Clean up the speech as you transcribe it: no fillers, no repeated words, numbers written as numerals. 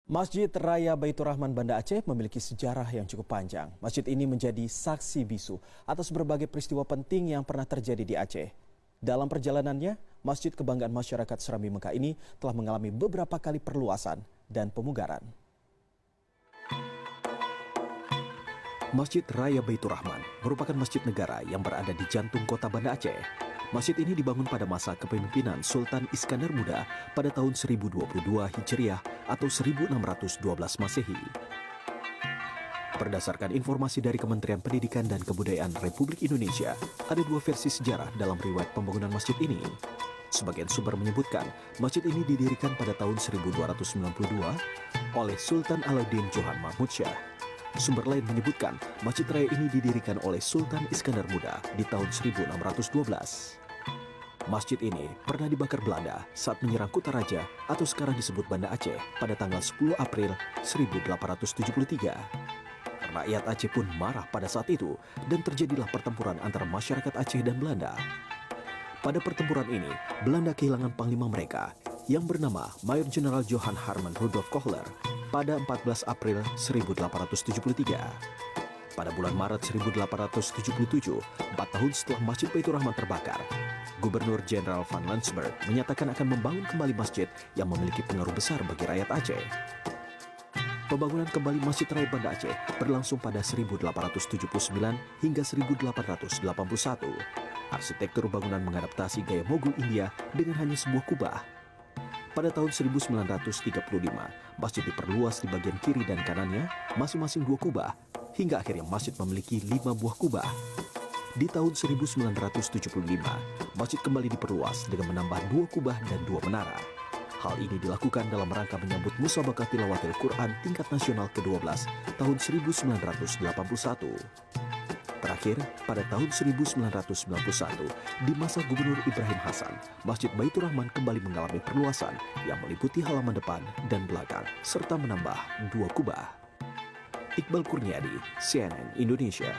Masjid Raya Baitur Rahman Banda Aceh memiliki sejarah yang cukup panjang. Masjid ini menjadi saksi bisu atas berbagai peristiwa penting yang pernah terjadi di Aceh. Dalam perjalanannya, Masjid Kebanggaan Masyarakat Serambi Mekah ini telah mengalami beberapa kali perluasan dan pemugaran. Masjid Raya Baitur Rahman merupakan masjid negara yang berada di jantung kota Banda Aceh. Masjid ini dibangun pada masa kepemimpinan Sultan Iskandar Muda pada tahun 1022 Hijriah atau 1612 Masehi. Berdasarkan informasi dari Kementerian Pendidikan dan Kebudayaan Republik Indonesia, ada dua versi sejarah dalam riwayat pembangunan masjid ini. Sebagian sumber menyebutkan masjid ini didirikan pada tahun 1292 oleh Sultan Alauddin Johan Mahmud Shah. Sumber lain menyebutkan masjid raya ini didirikan oleh Sultan Iskandar Muda di tahun 1612. Masjid ini pernah dibakar Belanda saat menyerang Kutaraja atau sekarang disebut Banda Aceh pada tanggal 10 April 1873. Rakyat Aceh pun marah pada saat itu dan terjadilah pertempuran antara masyarakat Aceh dan Belanda. Pada pertempuran ini, Belanda kehilangan panglima mereka yang bernama Mayor Jenderal Johan Harman Rudolf Kohler pada 14 April 1873. Pada bulan Maret 1877, 4 tahun setelah Masjid Baitur Rahman terbakar, Gubernur Jenderal Van Landsberg menyatakan akan membangun kembali masjid yang memiliki pengaruh besar bagi rakyat Aceh. Pembangunan kembali Masjid Raya Banda Aceh berlangsung pada 1879 hingga 1881. Arsitektur bangunan mengadaptasi gaya Mogul India dengan hanya sebuah kubah. Pada tahun 1935, masjid diperluas di bagian kiri dan kanannya masing-masing 2 kubah, hingga akhirnya masjid memiliki 5 buah kubah. Di tahun 1975, masjid kembali diperluas dengan menambah 2 kubah dan 2 menara. Hal ini dilakukan dalam rangka menyambut Musabaqah Tilawatil Quran tingkat nasional ke-12 tahun 1981. Terakhir, pada tahun 1991, di masa Gubernur Ibrahim Hasan, Masjid Baitur Rahman kembali mengalami perluasan yang meliputi halaman depan dan belakang, serta menambah 2 kubah. Iqbal Kurniadi, CNN Indonesia.